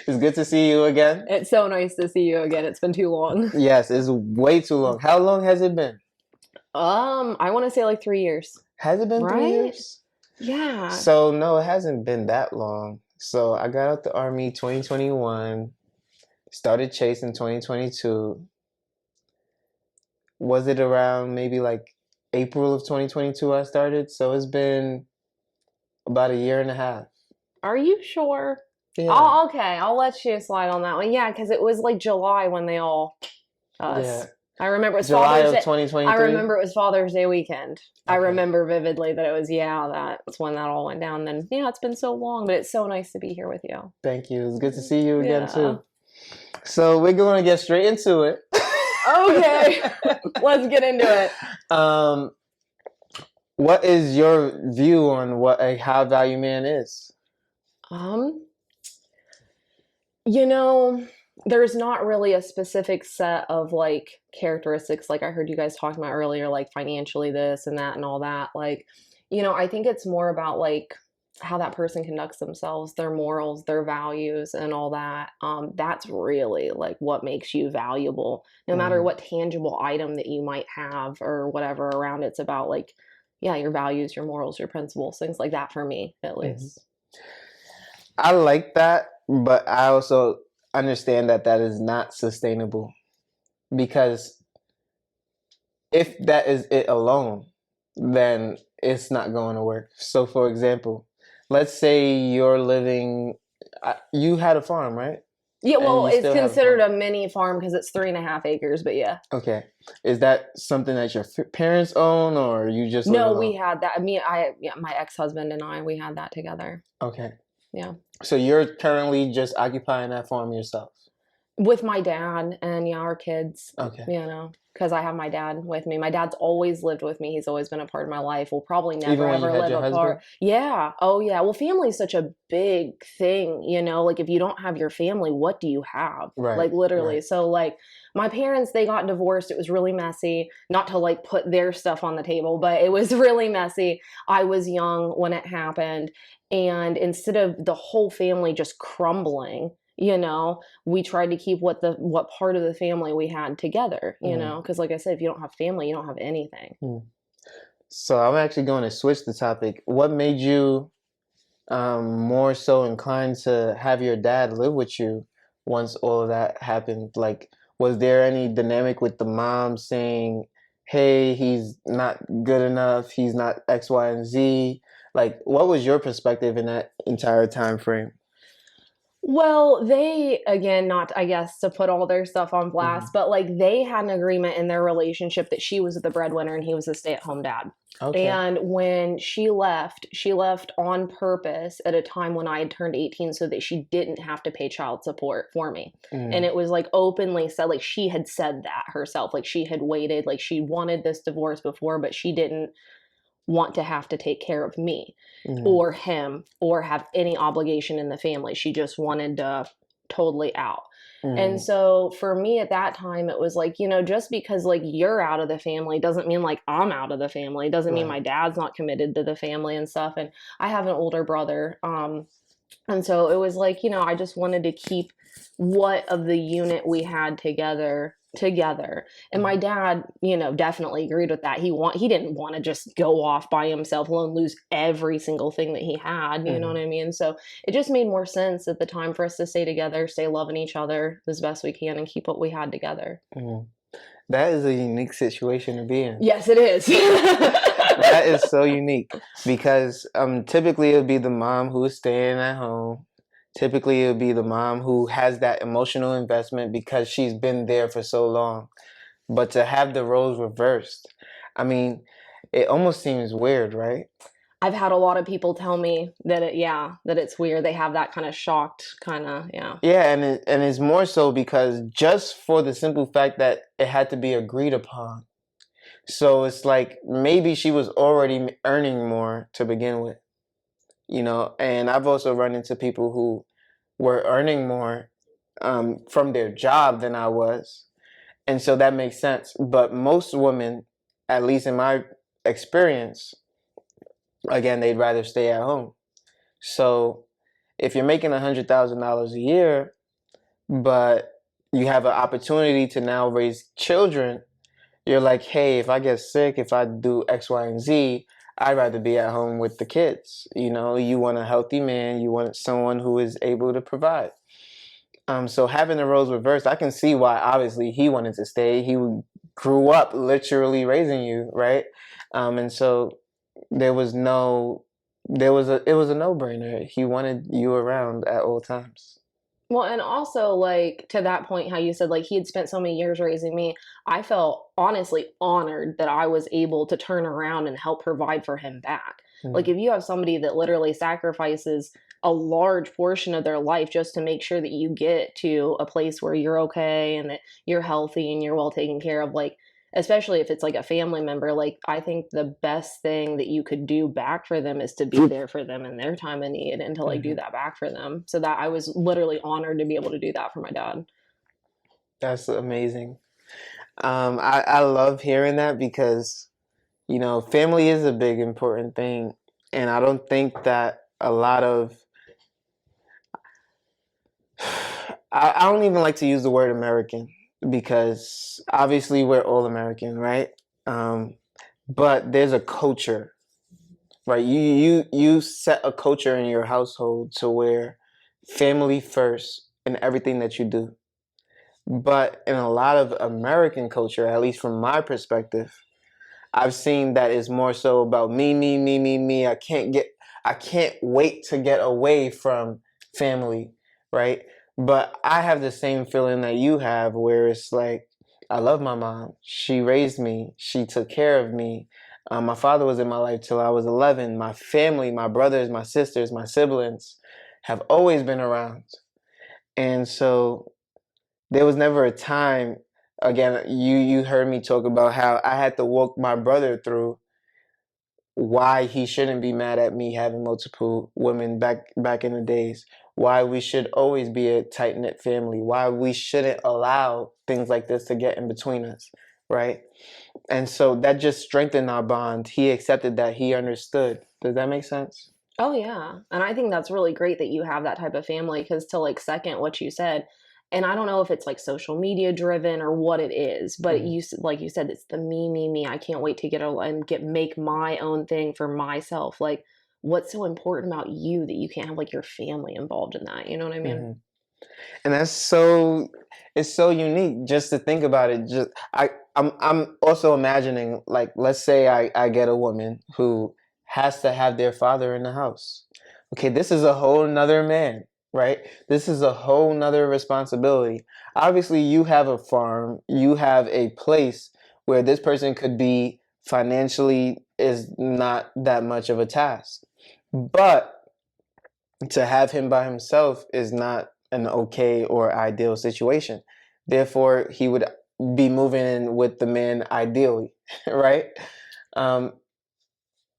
It's good to see you again. It's so nice to see you again. It's been too long. Yes, it's way too long. How long has it been? I want to say like 3 years, Has it been three right? years? Yeah. So no, it hasn't been that long. So I got out the army 2021, started chasing 2022. Was it around maybe like April of 2022 I started? So it's been about a year and a half. Are you sure? Yeah. Oh, okay. I'll let you slide on that one. Yeah, because it was like July when they all Yeah. us. I remember it was July Father's of Day. I 2023. remember it was Father's Day weekend. I Okay. remember vividly that it was, that's when that all went down. Then, yeah, it's been so long, but it's so nice to be here with you. Thank you. It's good to see you again Yeah. too. So we're going to get straight into it. Okay. Let's get into it. What is your view on what a high value man is? Um, you know, there's not really a specific set of like characteristics like I heard you guys talking about earlier, like financially this and that and all that. Like, I think it's more about like how that person conducts themselves, their morals, their values, and all that. That's really like what makes you valuable, no matter Mm-hmm. what tangible item that you might have or whatever around. It's about like, yeah, your values, your morals, your principles, things like that for me, at Mm-hmm. least. I like that, but I also understand that that is not sustainable because if that is it alone, then it's not going to work. So, for example, let's say you're living, you had a farm, right? Yeah, And well, you it's still have a considered farm. a mini farm because it's 3.5 acres, but yeah. Okay. Is that something that your parents own or you just live No, we alone? had that. Yeah, my ex-husband and I, we had that together. Okay. Yeah. So you're currently just occupying that farm yourself? With my dad and yeah, our kids, Okay. because I have my dad with me. My dad's always lived with me. He's always been a part of my life. We'll probably never Even when you ever had live your husband? apart. Yeah. Oh yeah. Well, family is such a big thing, like if you don't have your family, what do you have? Right, Like literally. right. So like my parents, they got divorced. It was really messy. Not to like put their stuff on the table, but it was really messy. I was young when it happened. And instead of the whole family just crumbling, we tried to keep what part of the family we had together, Mm. because like I said, if you don't have family, you don't have anything. Mm. So I'm actually going to switch the topic. What made you more so inclined to have your dad live with you once all of that happened? Like, was there any dynamic with the mom saying, "Hey, he's not good enough. He's not X, Y, and Z"? Like, what was your perspective in that entire time frame? Well, they, again, not, I guess, to put all their stuff on Hmm. blast, but like they had an agreement in their relationship that she was the breadwinner and he was a stay-at-home dad. Okay. And when she left on purpose at a time when I had turned 18 so that she didn't have to pay child support for me. And Mm. it was like openly said, like she had said that herself, like she had waited, like she wanted this divorce before, but she didn't want to have to take care of me Mm. or him or have any obligation in the family. She just wanted to totally out. And Mm. so for me at that time, it was like, just because like you're out of the family doesn't mean like I'm out of the family. It doesn't mean Right. my dad's not committed to the family and stuff. And I have an older brother. And so it was like, I just wanted to keep what of the unit we had together. And my Mm. dad, definitely agreed with that. He didn't want to just go off by himself alone, lose every single thing that he had, you know Mm. what I mean? So it just made more sense at the time for us to stay together, stay loving each other as best we can and keep what we had together. Mm. That is a unique situation to be in. Yes, it is. That is so unique because typically it would be the mom who is staying at home. Typically it would be the mom who has that emotional investment because she's been there for so long. But to have the roles reversed, I mean, it almost seems weird, right? I've had a lot of people tell me that it's weird. They have that kind of shocked kind of, yeah. Yeah, and it's more so because just for the simple fact that it had to be agreed upon. So it's like maybe she was already earning more to begin with, and I've also run into people who were earning more from their job than I was. And so that makes sense. But most women, at least in my experience, again, they'd rather stay at home. So if you're making $100,000 a year, but you have an opportunity to now raise children, you're like, hey, if I get sick, if I do X, Y, and Z, I'd rather be at home with the kids. You know, you want a healthy man, you want someone who is able to provide. So having the roles reversed, I can see why obviously he wanted to stay. He grew up literally raising you, right? And so there was no, it was a no-brainer. He wanted you around at all times. Well, and also like to that point, how you said like he had spent so many years raising me, I felt honestly honored that I was able to turn around and help provide for him back. Like Mm-hmm. if you have somebody that literally sacrifices a large portion of their life just to make sure that you get to a place where you're okay and that you're healthy and you're well taken care of, like especially if it's like a family member, like I think the best thing that you could do back for them is to be there for them in their time of need and to like do Mm-hmm. that back for them. So that I was literally honored to be able to do that for my dad. That's amazing. I love hearing that because, you know, family is a big important thing. And I don't think that a lot of, I don't even like to use the word American because obviously we're all American, right? Um, but there's a culture, right? You set a culture in your household to where family first in everything that you do. But in a lot of American culture, at least from my perspective, I've seen that it's more so about me, me, me, me, me. I can't wait to get away from family, right? But I have the same feeling that you have, where it's like, I love my mom. She raised me. She took care of me. My father was in my life till I was 11. My family, my brothers, my sisters, my siblings have always been around. And so there was never a time, again, you heard me talk about how I had to walk my brother through why he shouldn't be mad at me having multiple women back in the days, why we should always be a tight knit family, why we shouldn't allow things like this to get in between us, right? And so that just strengthened our bond. He accepted that, he understood. Does that make sense? Oh yeah. And I think that's really great that you have that type of family because to like second what you said, and I don't know if it's like social media driven or what it is, but Mm-hmm. you like you said it's the me me me. I can't wait to get a and get make my own thing for myself. Like what's so important about you that you can't have like your family involved in that? You know what I mean? Mm-hmm. And that's so, it's so unique just to think about it. Just I'm also imagining, like, let's say I get a woman who has to have their father in the house. Okay, this is a whole nother man, right? This is a whole nother responsibility. Obviously you have a farm, you have a place where this person could be financially is not that much of a task, but to have him by himself is not an okay or ideal situation. Therefore, he would be moving in with the man ideally, right? Um,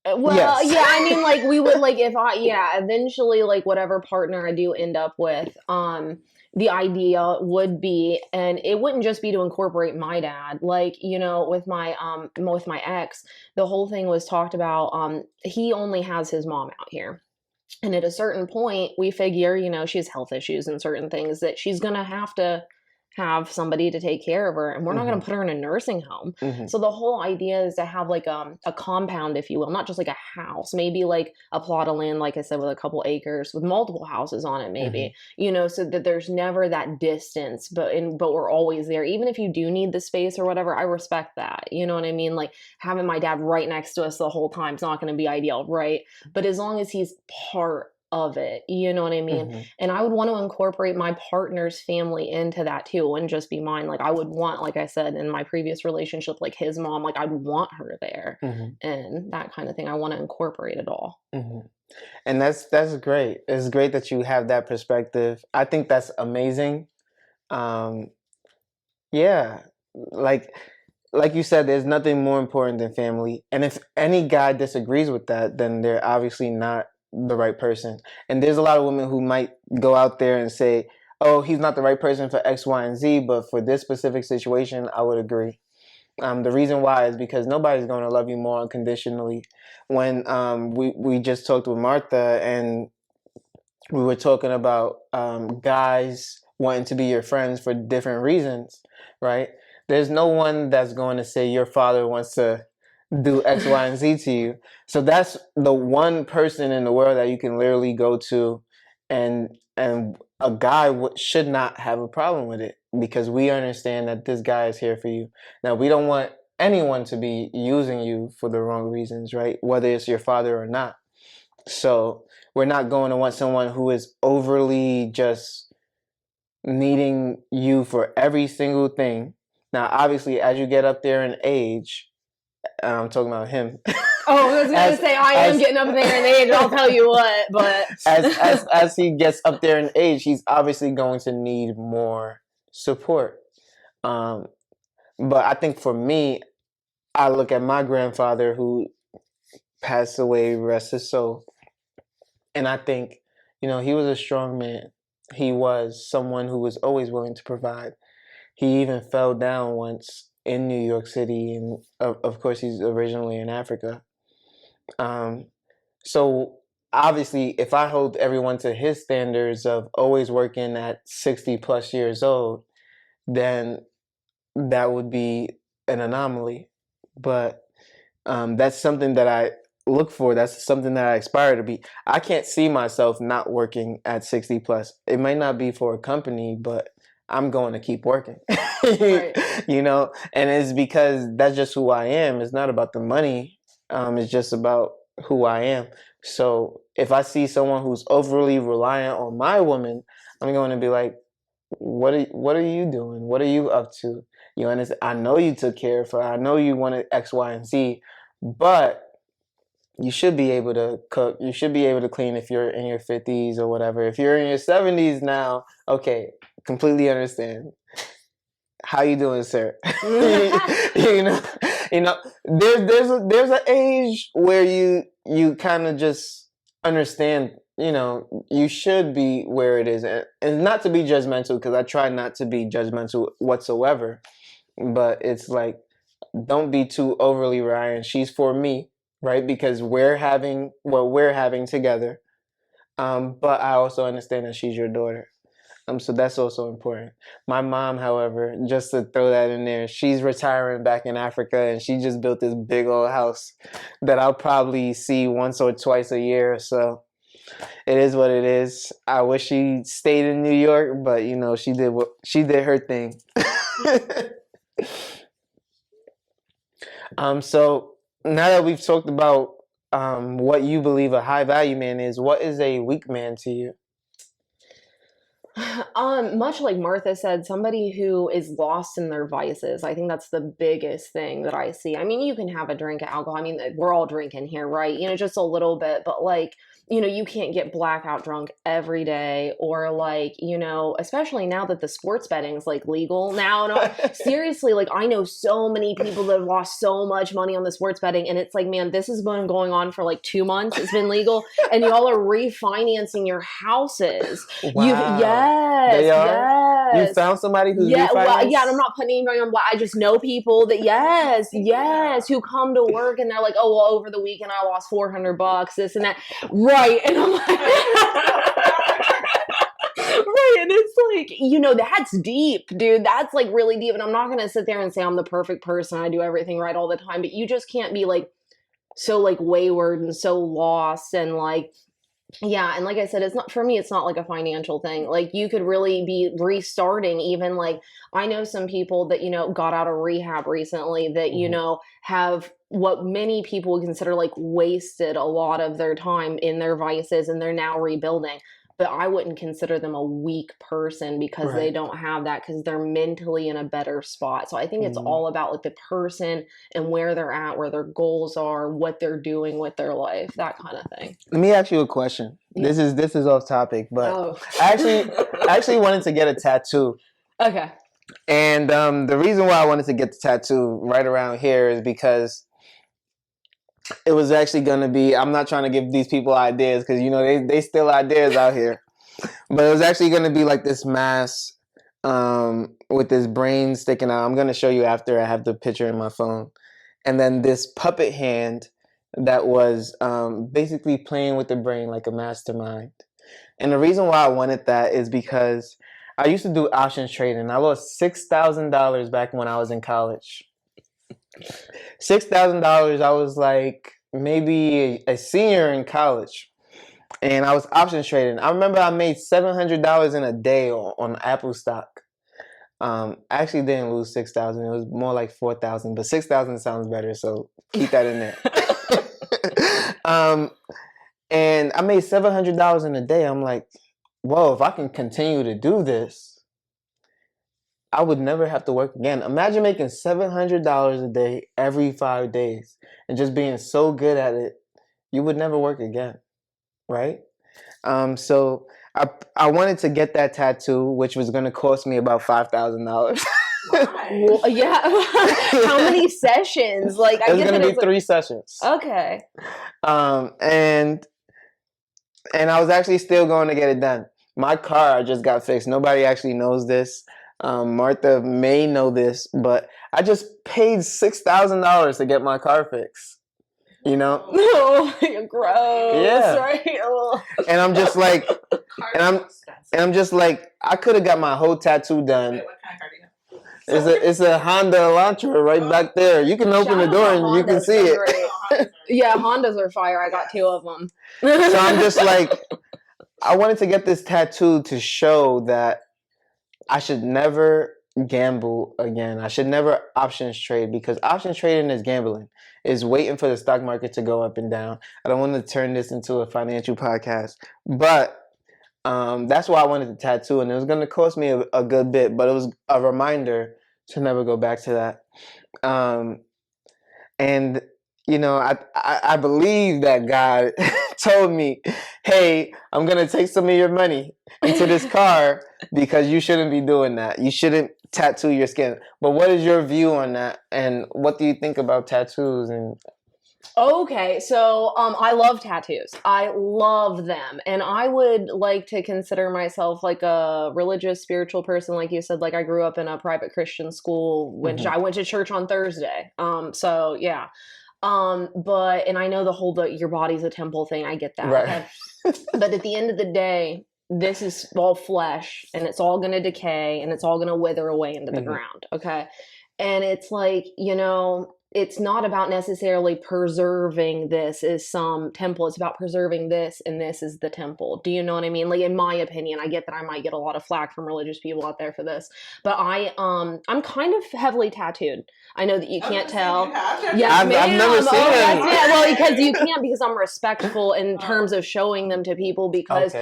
Well, yes. yeah, I mean, like we would like if I yeah, eventually like whatever partner I do end up with, the idea would be, and it wouldn't just be to incorporate my dad. Like you know, with my ex, the whole thing was talked about. He only has his mom out here. And at a certain point, we figure, you know, she has health issues and certain things that she's going to have somebody to take care of her. And we're not going Hmm. to put her in a nursing home. Hmm. So the whole idea is to have like a compound, if you will, not just like a house, maybe like a plot of land, like I said, with a couple acres with multiple houses on it, Hmm. maybe, you know, so that there's never that distance, but we're always there. Even if you do need the space or whatever, I respect that. You know what I mean? Like having my dad right next to us the whole time is not going to be ideal, right? But as long as he's part of it, you know what I mean? Hmm. And I would want to incorporate my partner's family into that too. It wouldn't just be mine. Like I would want, like I said in my previous relationship, like his mom, like I'd want her there Hmm. and that kind of thing. I want to incorporate it all. Hmm. And that's great. It's great that you have that perspective. I think that's amazing. Um, yeah, like like you said, there's nothing more important than family. And if any guy disagrees with that, then they're obviously not the right person. And there's a lot of women who might go out there and say, "Oh, he's not the right person for X, Y, and Z," but for this specific situation, I would agree. The reason why is because nobody's going to love you more unconditionally. When we just talked with Martha, and we were talking about guys wanting to be your friends for different reasons, right? There's no one that's going to say your father wants to do X, Y, and Z to you. So that's the one person in the world that you can literally go to, and a guy should not have a problem with it because we understand that this guy is here for you. Now we don't want anyone to be using you for the wrong reasons, right? Whether it's your father or not. So we're not going to want someone who is overly just needing you for every single thing. Now, obviously, as you get up there in age, and I'm talking about him. Oh, I was gonna say I am getting up there in age. I'll tell you what, but as he gets up there in age, he's obviously going to need more support. Um, but I think for me, I look at my grandfather who passed away, rest his soul, and I think, he was a strong man. He was someone who was always willing to provide. He even fell down once in New York City, and of course, he's originally in Africa. Um, so obviously, if I hold everyone to his standards of always working at 60 plus years old, then that would be an anomaly. But that's something that I look for. That's something that I aspire to be. I can't see myself not working at 60 plus. It might not be for a company, but I'm going to keep working. right. And it's because that's just who I am. It's not about the money. It's just about who I am. So if I see someone who's overly reliant on my woman, I'm going to be like, what are you doing? What are you up to? You understand? I know you took care of her. I know you wanted X, Y, and Z, but you should be able to cook. You should be able to clean if you're in your 50s or whatever. If you're in your 70s now, okay, completely understand. How you doing, sir? you know, you know. There's an age where you kind of just understand. You should be where it is, and not to be judgmental because I try not to be judgmental whatsoever. But it's like, don't be too overly Ryan. She's for me, right? Because we're having what we're having together. But I also understand that she's your daughter. So that's also important. My mom, however, just to throw that in there, she's retiring back in Africa, and she just built this big old house that I'll probably see once or twice a year. So it is what it is. I wish she stayed in New York, but she did her thing. So now that we've talked about what you believe a high value man is, what is a weak man to you? Much like Martha said, somebody who is lost in their vices. I think that's the biggest thing that I see. I mean, you can have a drink of alcohol. I mean, we're all drinking here, right? Just a little bit, but like, you can't get blackout drunk every day, or like, especially now that the sports betting is like legal now. No, seriously, like I know so many people that have lost so much money on the sports betting, and it's like, man, this has been going on for like 2 months. It's been legal, and y'all are refinancing your houses. Wow. Yes, They are? yes. You found somebody who's Yeah, well, refinanced? yeah, and I'm not putting anybody on blast. I just know people that, yes, yes, who come to work and they're like, oh, well, over the weekend I lost $400, this and that. Right. And I'm like, right. And it's like, that's deep, dude. That's like really deep. And I'm not going to sit there and say I'm the perfect person. I do everything right all the time, but you just can't be like so like wayward and so lost and like, yeah, and like I said, it's not for me, it's not like a financial thing. Like you could really be restarting even like I know some people that, got out of rehab recently that, have what many people would consider like wasted a lot of their time in their vices and they're now rebuilding. But I wouldn't consider them a weak person because they Right. don't have that because they're mentally in a better spot. So I think it's all about like the person and where they're at, where their goals are, what they're doing with their life, that kind of thing. Let me ask you a question. Yeah. This is off topic, but Oh. I actually wanted to get a tattoo. Okay. And the reason why I wanted to get the tattoo right around here is because it was actually going to be, I'm not trying to give these people ideas because, they steal ideas out here. But it was actually going to be like this mask with this brain sticking out. I'm going to show you after I have the picture in my phone. And then this puppet hand that was basically playing with the brain like a mastermind. And the reason why I wanted that is because I used to do options trading. I lost $6,000 back when I was in college. $6,000. I was like maybe a senior in college, and I was options trading. I remember I made $700 in a day on Apple stock. I actually didn't lose 6,000. It was more like 4,000, but 6,000 sounds better, so keep that in there. And I made $700 in a day. I'm like, whoa, if I can continue to do this, I would never have to work again. Imagine making $700 a day every 5 days and just being so good at it, you would never work again, right? So I wanted to get that tattoo, which was going to cost me about $5,000. Well, yeah. How many sessions? Like, I It's guess going to be 3 sessions. Okay. And I was actually still going to get it done. My car just got fixed. Nobody actually knows this. Martha may know this, but I just paid $6,000 to get my car fixed. You know? Oh, gross. Yeah. Right? And I'm just like, I'm just like, I could have got my whole tattoo done. Wait, what kind of car do you have? It's a Honda Elantra right back there. You can open the door and you can see it. Yeah, Hondas are fire. I got 2 of them. So I'm just like, I wanted to get this tattoo to show that I should never gamble again. I should never options trade, because options trading is gambling. It's waiting for the stock market to go up and down. I don't want to turn this into a financial podcast, but that's why I wanted the tattoo, and it was going to cost me a good bit, but it was a reminder to never go back to that. And you know, I believe that God told me, hey, I'm going to take some of your money into this car because you shouldn't be doing that. You shouldn't tattoo your skin. But what is your view on that? And what do you think about tattoos? And Okay, so I love tattoos. I love them. And I would like to consider myself like a religious, spiritual person. Like you said, like I grew up in a private Christian school, which I went to church on Thursday. So yeah. But and I know the your body's a temple thing. I get that. right. Okay? But at the end of the day, this is all flesh, and it's all going to decay, and it's all going to wither away into the ground. Okay. And it's like, it's not about necessarily preserving this as some temple. It's about preserving this, and this is the temple. Do you know what I mean? Like, in my opinion, I get that I might get a lot of flack from religious people out there for this, but I'm kind of heavily tattooed. I know that you can't tell. Yes, I've never seen them. Yeah, well, because you can't, because I'm respectful in terms of showing them to people, because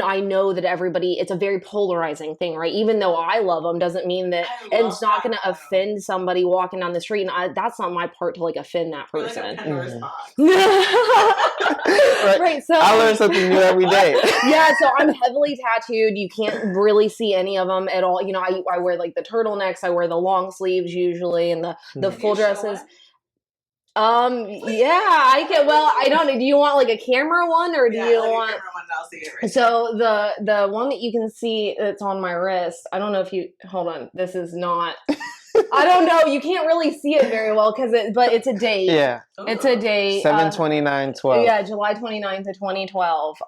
I know that it's a very polarizing thing, right? Even though I love them, doesn't mean that it's not going to offend somebody walking down the street. And that's not my part to like offend that person. Right. So I learn something new every day. Yeah. So I'm heavily tattooed. You can't really see any of them at all. I wear like the turtlenecks. I wear the long sleeves usually, and the full dresses. Yeah, I can. Well, I don't know. Do you want like a camera one, or do you want? A camera one, I'll see it right So the one that you can see that's on my wrist. I don't know if you hold on. This is not. I don't know. You can't really see it very well but it's a date. Yeah, it's a date. 7/29/12. Yeah, July 29th of 2012.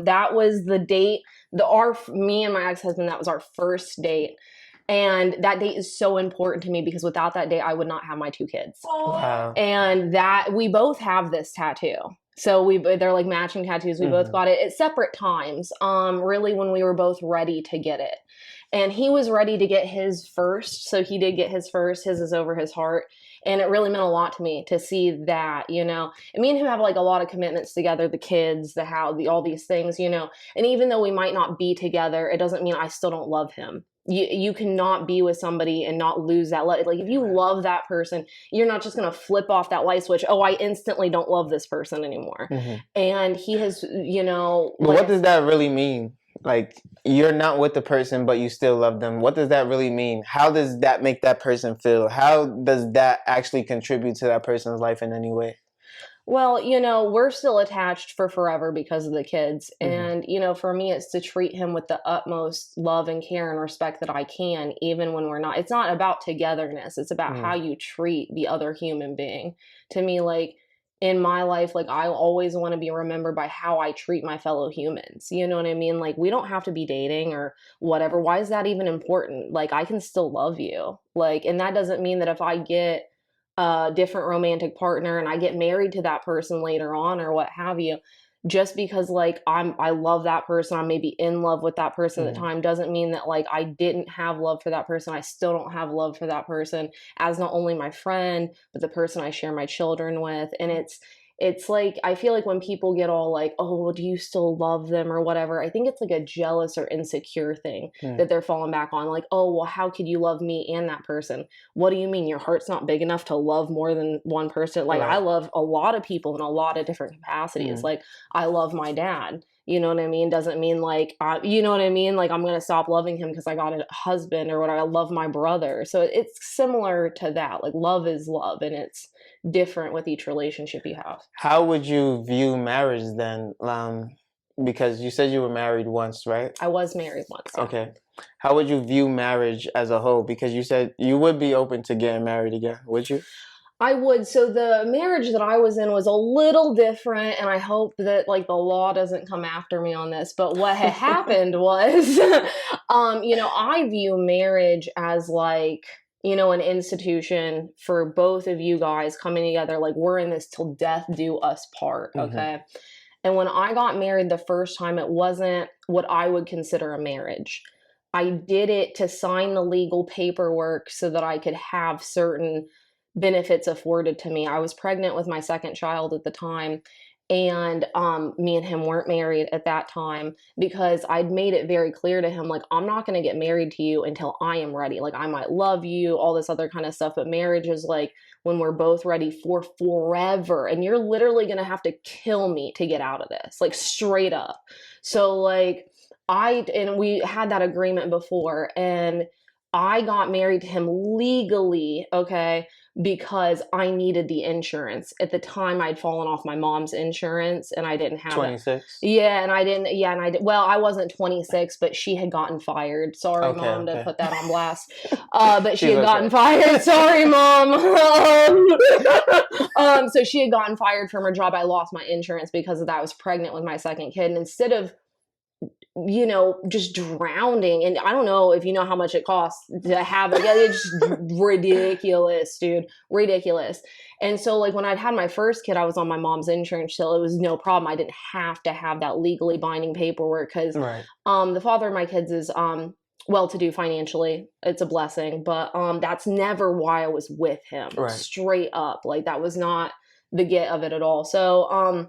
That was the date. Me and my ex-husband. That was our first date. And that date is so important to me, because without that date, I would not have my 2 kids. Wow. And that we both have this tattoo. So they're like matching tattoos. We both got it at separate times. Really when we were both ready to get it. And he was ready to get his first. So he did get his first. His is over his heart. And it really meant a lot to me to see that, And me and him have like a lot of commitments together, the kids, the house, all these things, And even though we might not be together, it doesn't mean I still don't love him. You cannot be with somebody and not lose that love. Like, if you love that person, you're not just going to flip off that light switch. Oh, I instantly don't love this person anymore. And he has, But what does that really mean? Like, you're not with the person, but you still love them. What does that really mean? How does that make that person feel? How does that actually contribute to that person's life in any way? Well, we're still attached for forever because of the kids. And, for me, it's to treat him with the utmost love and care and respect that I can, even when we're not. It's not about togetherness. It's about how you treat the other human being. To me, like, in my life, like I always want to be remembered by how I treat my fellow humans. You know what I mean? Like we don't have to be dating or whatever. Why is that even important? Like I can still love you. Like, and that doesn't mean that if I get a different romantic partner and I get married to that person later on or what have you, just because like I love that person, I'm maybe in love with that person at the time, doesn't mean that like I didn't have love for that person. I still don't have love for that person as not only my friend, but the person I share my children with. And it's like I feel like when people get all like, oh, well, do you still love them or whatever, I think it's like a jealous or insecure thing that they're falling back on. Like, oh, well, how could you love me and that person? What do you mean your heart's not big enough to love more than one person? Like I love a lot of people in a lot of different capacities. Like I love my dad. You know what I mean? Doesn't mean like, you know what I mean? Like I'm going to stop loving him because I got a husband or whatever. I love my brother. So it's similar to that. Like love is love, and it's different with each relationship you have. How would you view marriage then? Because you said you were married once, right? I was married once. Yeah. Okay. How would you view marriage as a whole? Because you said you would be open to getting married again, would you? I would. So the marriage that I was in was a little different, and I hope that like the law doesn't come after me on this. But what had happened was, you know, I view marriage as like, you know, an institution for both of you guys coming together. Like we're in this till death do us part. Okay. And when I got married the first time, it wasn't what I would consider a marriage. I did it to sign the legal paperwork so that I could have certain benefits afforded to me. I was pregnant with my second child at the time, and me and him weren't married at that time because I'd made it very clear to him, like, I'm not going to get married to you until I am ready. Like, I might love you, all this other kind of stuff, but marriage is like when we're both ready for forever, and you're literally going to have to kill me to get out of this, like straight up. So like we had that agreement before, and I got married to him legally, okay, because I needed the insurance. At the time, I'd fallen off my mom's insurance, and I didn't have 26? Yeah, and I didn't. Yeah, and well, I wasn't 26, but she had gotten fired. Sorry, Mom, to put that on blast. But she had gotten fired. Sorry, Mom. So she had gotten fired from her job. I lost my insurance because of that. I was pregnant with my second kid, and instead of just drowning. And I don't know if you know how much it costs to have it. It's just ridiculous, dude. Ridiculous. And so like when I'd had my first kid, I was on my mom's insurance still. It was no problem. I didn't have to have that legally binding paperwork because the father of my kids is well-to-do financially. It's a blessing, but that's never why I was with him. Straight up. Like that was not the get of it at all. So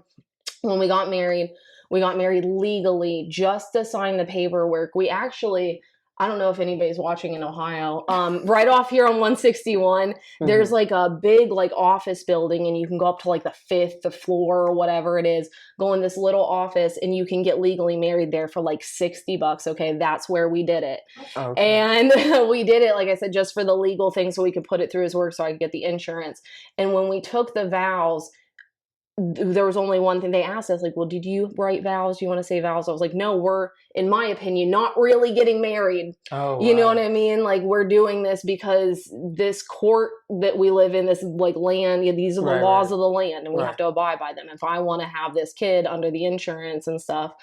when we got married legally just to sign the paperwork. We actually, I don't know if anybody's watching in Ohio, right off here on 161, there's like a big like office building, and you can go up to like the 5th floor or whatever it is, go in this little office, and you can get legally married there for like $60. Okay. That's where we did it. And we did it, like I said, just for the legal thing so we could put it through his work so I could get the insurance. And when we took the vows, there was only one thing they asked us, like, well, did you write vows? Do you want to say vows? I was like, no, we're, in my opinion, not really getting married. You know what I mean? Like, we're doing this because this court that we live in, this like land, these are the laws of the land, and we have to abide by them. If I want to have this kid under the insurance and stuff,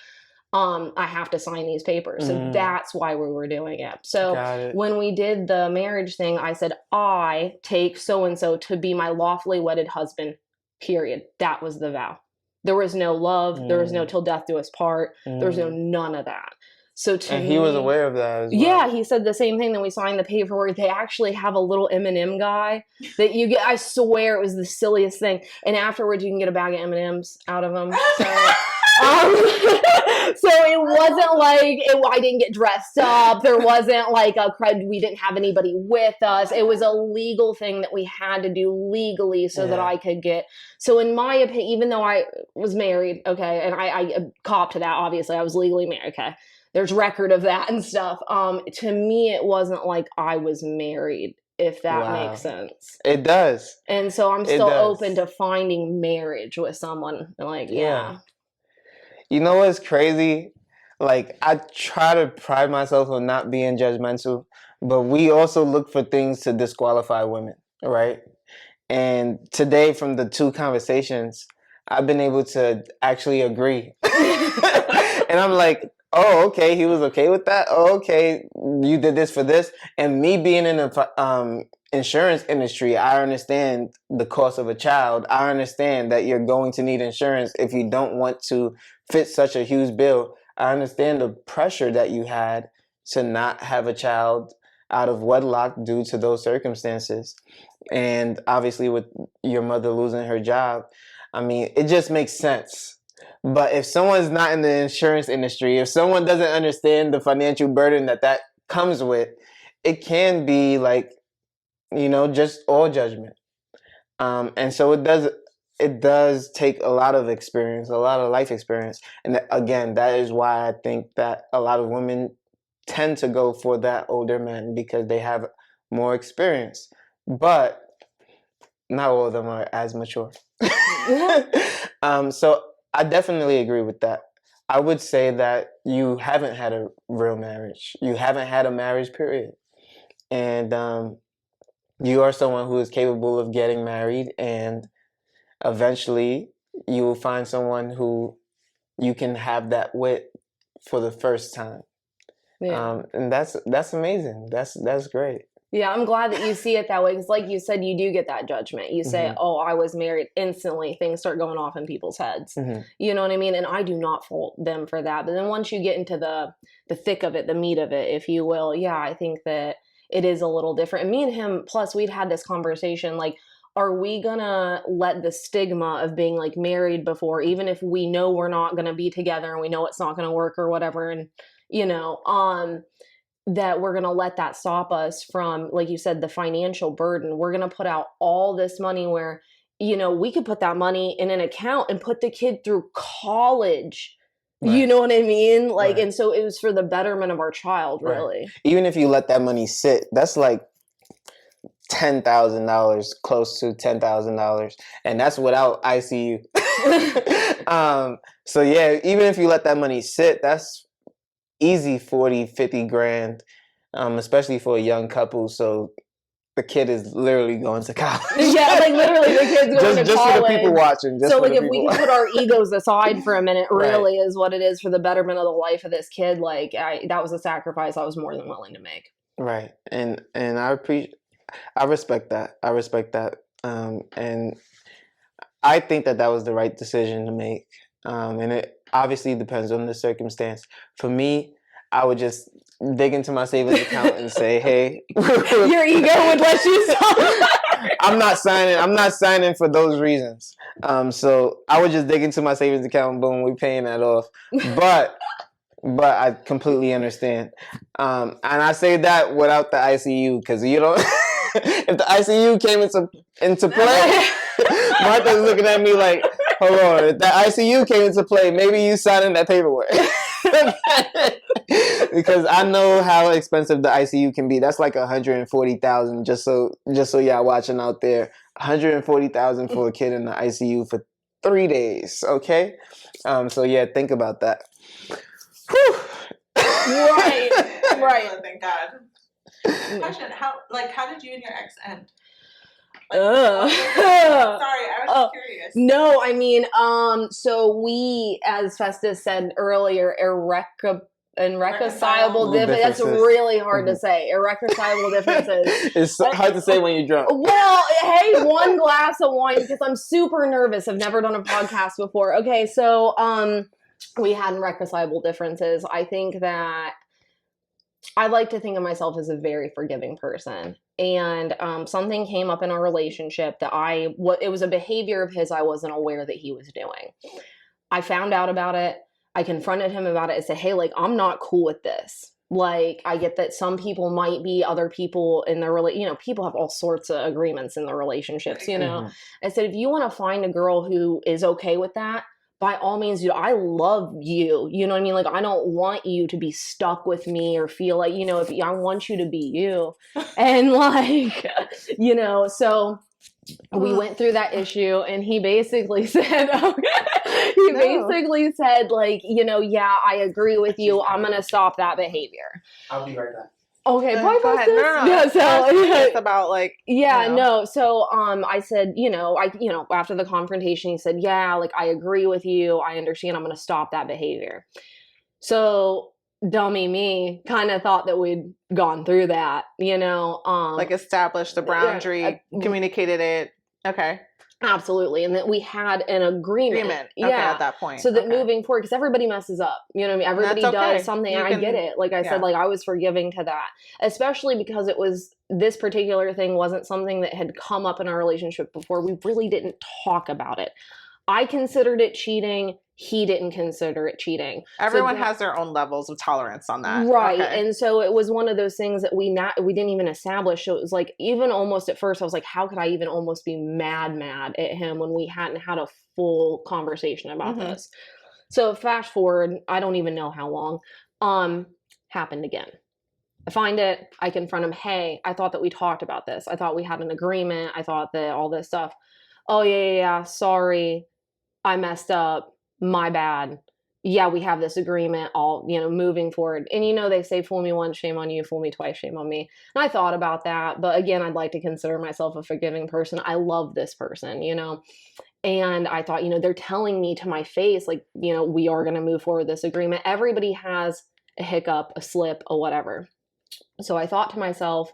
I have to sign these papers. So that's why we were doing it. So when we did the marriage thing, I said, I take so-and-so to be my lawfully wedded husband. Period. That was the vow. There was no love. There was no till death do us part. There was no none of that. So to me, he was aware of that as well. Yeah, he said the same thing. Then we signed the paperwork. They actually have a little M&M guy that you get. I swear it was the silliest thing. And afterwards, you can get a bag of M&Ms out of them. So it wasn't like I didn't get dressed up. There wasn't like we didn't have anybody with us. It was a legal thing that we had to do legally so that I could get. So in my opinion, even though I was married, okay, and I copped to that, obviously I was legally married, okay. There's record of that and stuff. To me, it wasn't like I was married, if that makes sense. It does. And so I'm still open to finding marriage with someone. Like, You know what's crazy? Like, I try to pride myself on not being judgmental, but we also look for things to disqualify women, right? And today, from the two conversations, I've been able to actually agree. And I'm like, oh, okay, he was okay with that. Oh, okay, you did this for this. And me being in the insurance industry, I understand the cost of a child. I understand that you're going to need insurance if you don't want to fit such a huge bill. I understand the pressure that you had to not have a child out of wedlock due to those circumstances. And obviously, with your mother losing her job, I mean, it just makes sense. But if someone's not in the insurance industry, if someone doesn't understand the financial burden that comes with, it can be like, just all judgment. And so it does take a lot of experience, a lot of life experience. And again, that is why I think that a lot of women tend to go for that older man, because they have more experience. But not all of them are as mature. So I definitely agree with that. I would say that you haven't had a real marriage. You haven't had a marriage, period. And you are someone who is capable of getting married, and eventually you will find someone who you can have that with for the first time. Yeah. And that's amazing. That's great. Yeah, I'm glad that you see it that way, because like you said, you do get that judgment. You say, oh, I was married. Instantly, things start going off in people's heads. You know what I mean? And I do not fault them for that. But then once you get into the thick of it, the meat of it, if you will, yeah, I think that it is a little different. And me and him, plus we'd had this conversation, like, are we gonna let the stigma of being like married before, even if we know we're not gonna be together and we know it's not gonna work or whatever, and that we're going to let that stop us from, like you said, the financial burden. We're going to put out all this money where, we could put that money in an account and put the kid through college. Right. You know what I mean? Like, right. And so it was for the betterment of our child, really. Right. Even if you let that money sit, that's like $10,000, close to $10,000. And that's without ICU. So yeah, even if you let that money sit, that's easy 40, 50 grand, especially for a young couple. So the kid is literally going to college. Yeah, like literally the kid's going to college. Just for the people watching. So like if we can put our egos aside for a minute, really right. is what it is for the betterment of the life of this kid. Like that was a sacrifice I was more than willing to make. Right. And I respect that. I respect that. And I think that was the right decision to make. And it obviously depends on the circumstance. For me, I would just dig into my savings account and say, hey. Your ego would let you sign. I'm not signing for those reasons. So I would just dig into my savings account, boom, we're paying that off. But I completely understand. And I say that without the ICU, because if the ICU came into play, Martha's looking at me like, hold on, if the ICU came into play, maybe you signing that paperwork. Because I know how expensive the ICU can be. That's like $140,000, just so y'all watching out there. $140,000 for a kid in the ICU for 3 days, okay? So yeah, think about that. Whew. Right. Oh, thank God. Question, how did you and your ex end? Sorry, I was curious. No, I mean, so we, as Festus said earlier, irreconcilable differences. That's really hard to say. Irreconcilable differences. It's hard to say when you're drunk. Well, hey, one glass of wine, because I'm super nervous. I've never done a podcast before. Okay, so we had irreconcilable differences. I think that I like to think of myself as a very forgiving person. And something came up in our relationship that it was a behavior of his I wasn't aware that he was doing. I found out about it. I confronted him about it and said, hey, like, I'm not cool with this. Like, I get that some people might be, other people in their people have all sorts of agreements in their relationships, Mm-hmm. I said, if you want to find a girl who is okay with that, by all means, dude, I love you. You know what I mean? Like, I don't want you to be stuck with me or feel like, if I want you to be you. And so we went through that issue, and he basically said, yeah, I agree with you. I'm going to stop that behavior. I'll be right back. Okay, bye, Go ahead. Festus. No. Yeah, so It's about like. yeah, you know. no. So I said, after the confrontation, he said, yeah, like I agree with you. I understand. I'm going to stop that behavior. So dummy me kind of thought that we'd gone through that, Like established the boundary, communicated it. Okay. Absolutely. And that we had an agreement. Okay, Yeah. at that point. So that moving forward, because everybody messes up, you know what I mean? Everybody does something. And I get it. Like I said, like I was forgiving to that, especially because it was this particular thing wasn't something that had come up in our relationship before. We really didn't talk about it. I considered it cheating. He didn't consider it cheating. Everyone has their own levels of tolerance on that. Right. Okay. And so it was one of those things that we didn't even establish. So it was like, even almost at first, I was like, how could I even almost be mad at him when we hadn't had a full conversation about this? So fast forward, I don't even know how long, happened again. I find it, I confront him. Hey, I thought that we talked about this. I thought we had an agreement. I thought that all this stuff. Oh yeah. Sorry. I messed up. My bad. Yeah, we have this agreement all, moving forward. And they say fool me once, shame on you, fool me twice, shame on me. And I thought about that, but again, I'd like to consider myself a forgiving person. I love this person, and I thought, they're telling me to my face, like, we are going to move forward with this agreement. Everybody has a hiccup, a slip, a whatever. So I thought to myself,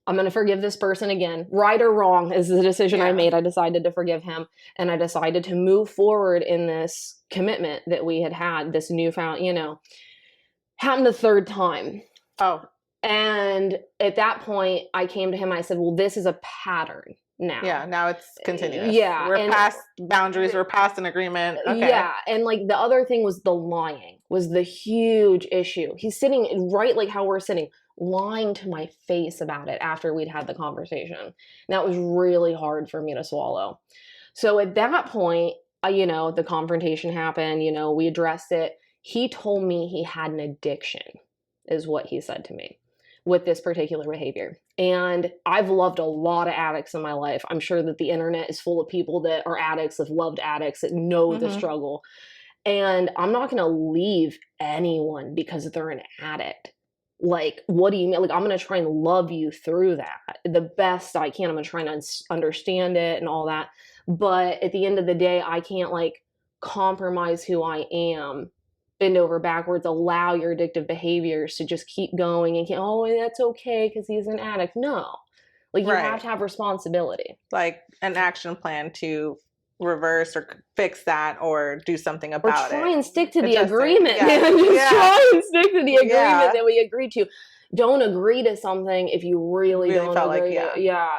I'm going to forgive this person again. Right or wrong is the decision I made. I decided to forgive him, and I decided to move forward in this commitment that we had, this newfound, happened the third time. Oh. And at that point, I came to him, I said, well, this is a pattern now. Yeah, now it's continuous. Yeah. We're past boundaries, we're past an agreement. Okay. Yeah, and like the other thing was the lying was the huge issue. He's sitting right like how we're sitting, lying to my face about it after we'd had the conversation. And that was really hard for me to swallow. So at that point, the confrontation happened, we addressed it. He told me he had an addiction, is what he said to me, with this particular behavior. And I've loved a lot of addicts in my life. I'm sure that the internet is full of people that are addicts, have loved addicts, that know the struggle. And I'm not going to leave anyone because they're an addict. Like, what do you mean? Like, I'm going to try and love you through that the best I can. I'm going to try and understand it and all that. But at the end of the day, I can't like compromise who I am, bend over backwards, allow your addictive behaviors to just keep going and that's okay because he's an addict. No, like you have to have responsibility. Like an action plan to reverse or fix that or do something about it. Or try and stick to the agreement. Just try and stick to the agreement that we agreed to. Don't agree to something if you really don't agree.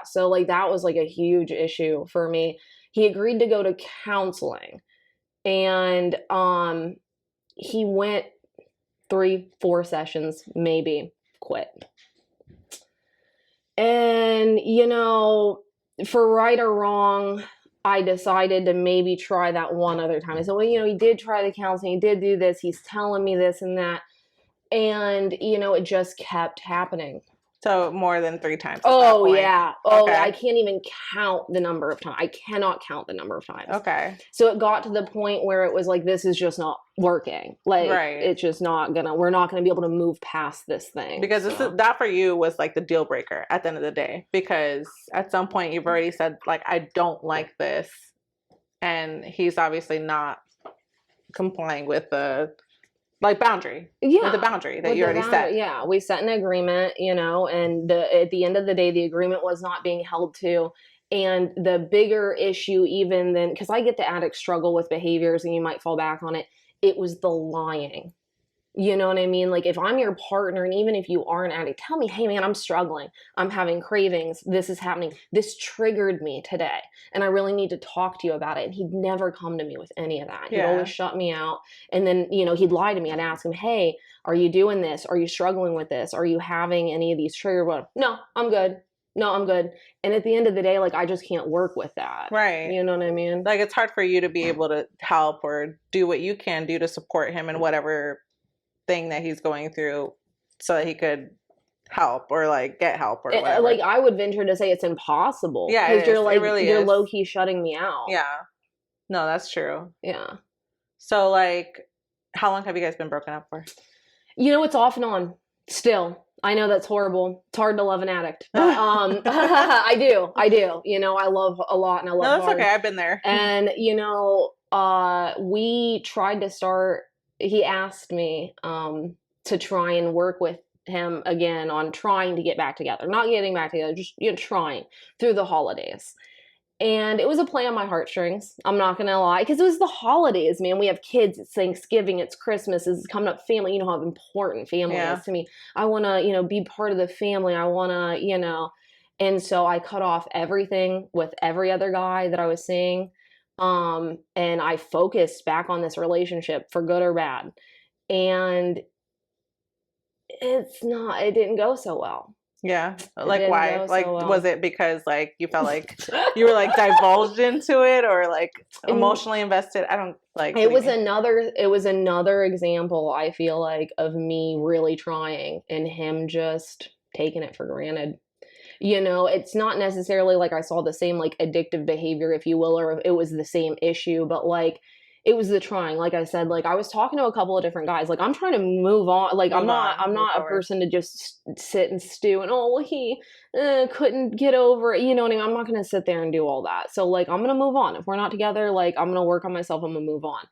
So like that was like a huge issue for me. He agreed to go to counseling, and he went 3-4 sessions, maybe quit. And for right or wrong, I decided to maybe try that one other time. I said, well, he did try the counseling, he did do this, he's telling me this and that. And, it just kept happening. So more than 3 times. Oh, yeah. Oh, okay. I can't even count the number of times. I cannot count the number of times. Okay. So it got to the point where it was like, this is just not working. Like, it's just we're not going to be able to move past this thing. Because that for you was like the deal breaker at the end of the day. Because at some point you've already said, like, I don't like this. And he's obviously not complying with the boundary. Yeah. With the boundary that you already set. Yeah. We set an agreement, and at the end of the day, the agreement was not being held to. And the bigger issue, even then, because I get the addict struggle with behaviors and you might fall back on it, it was the lying. You know what I mean? Like if I'm your partner, and even if you are an addict, tell me, hey man, I'm struggling. I'm having cravings. This is happening. This triggered me today. And I really need to talk to you about it. And he'd never come to me with any of that. He'd always shut me out. And then, he'd lie to me. I'd ask him, hey, are you doing this? Are you struggling with this? Are you having any of these triggers? No, I'm good. No, I'm good. And at the end of the day, like, I just can't work with that. Right. You know what I mean? Like, it's hard for you to be able to help or do what you can do to support him in whatever thing that he's going through so that he could help or like get help or whatever. Like I would venture to say it's impossible. Yeah, because you're like really you're low key shutting me out. Yeah, no, that's true. Yeah. So like, how long have you guys been broken up for? It's off and on. Still, I know that's horrible. It's hard to love an addict, but I do. You know, I love a lot and I love No, that's hard. okay. I've been there. And you know, we tried to start. He asked me to try and work with him again on trying to get back together, not getting back together, just trying through the holidays. And it was a play on my heartstrings. I'm not gonna lie, because it was the holidays, man. We have kids. It's Thanksgiving. It's Christmas. It's coming up. Family. You know how important family Yeah. is to me. I want to, be part of the family. I want to. And so I cut off everything with every other guy that I was seeing, and I focused back on this relationship for good or bad. And it didn't go so well. Yeah. It Like didn't why? go Like so well. was it because like you felt like you were like divulged into it or like emotionally invested? I don't like it was another example, I feel like, of me really trying and him just taking it for granted. It's not necessarily like I saw the same like addictive behavior, if you will, or it was the same issue, but like it was the trying. Like I said, like I was talking to a couple of different guys. Like I'm trying to move on. Like I'm not a forward. person to just sit and stew and well, he couldn't get over it. You know what I mean? I'm not going to sit there and do all that. So like I'm going to move on. If we're not together, like I'm going to work on myself. I'm going to move on.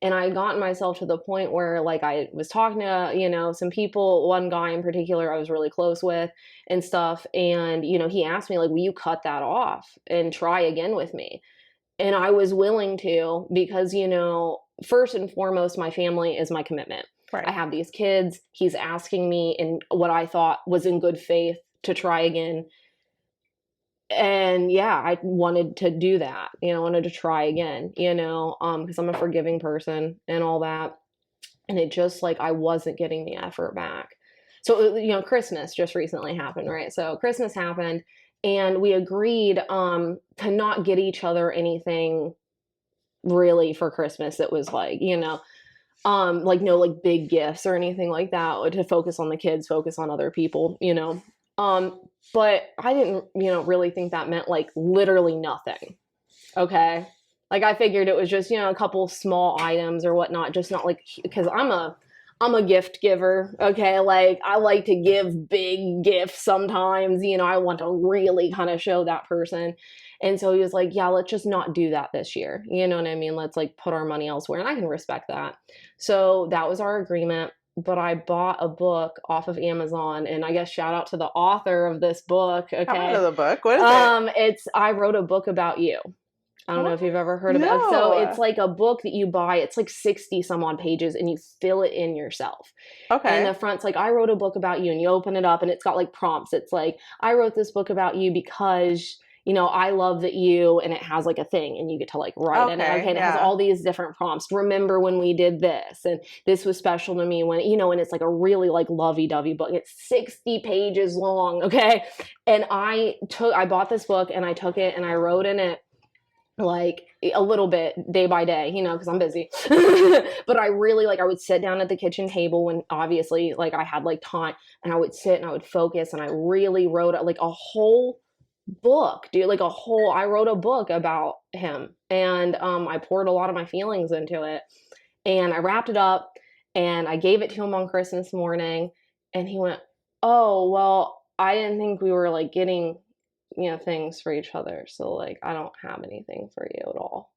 And I gotten myself to the point where like I was talking to, some people, one guy in particular I was really close with and stuff. And, he asked me like, will you cut that off and try again with me? And I was willing to because, first and foremost, my family is my commitment. Right. I have these kids. He's asking me in what I thought was in good faith to try again. And yeah, I wanted to do that, wanted to try again, because I'm a forgiving person and all that. And it just like, I wasn't getting the effort back. So, Christmas just recently happened, right? So Christmas happened and we agreed to not get each other anything really for Christmas that was like, like no like big gifts or anything like that, to focus on the kids, focus on other people, but I didn't, really think that meant like literally nothing. Okay. Like I figured it was just, a couple small items or whatnot, just not like, because I'm a gift giver. Okay. Like I like to give big gifts sometimes, I want to really kind of show that person. And so he was like, yeah, let's just not do that this year. You know what I mean? Let's like put our money elsewhere. And I can respect that. So that was our agreement. But I bought a book off of Amazon, and I guess shout out to the author of this book. Okay. How about the book? What is it? I wrote a book about you. I don't know if you've ever heard of it. So it's like a book that you buy. It's like 60 some odd pages and you fill it in yourself. Okay. And the front's like, I wrote a book about you, and you open it up and it's got like prompts. It's like, I wrote this book about you because, I love that you, and it has like a thing and you get to like write in it. Okay. And it has all these different prompts. Remember when we did this, and this was special to me when, and it's like a really like lovey-dovey book. It's 60 pages long. Okay. And I bought this book and I took it and I wrote in it like a little bit day by day, because I'm busy. But I really I would sit down at the kitchen table when obviously like I had like time, and I would sit and I would focus, and I really wrote like a whole book, dude. I wrote a book about him, and I poured a lot of my feelings into it, and I wrapped it up and I gave it to him on Christmas morning, and he went, oh, well, I didn't think we were like getting things for each other. So like, I don't have anything for you at all.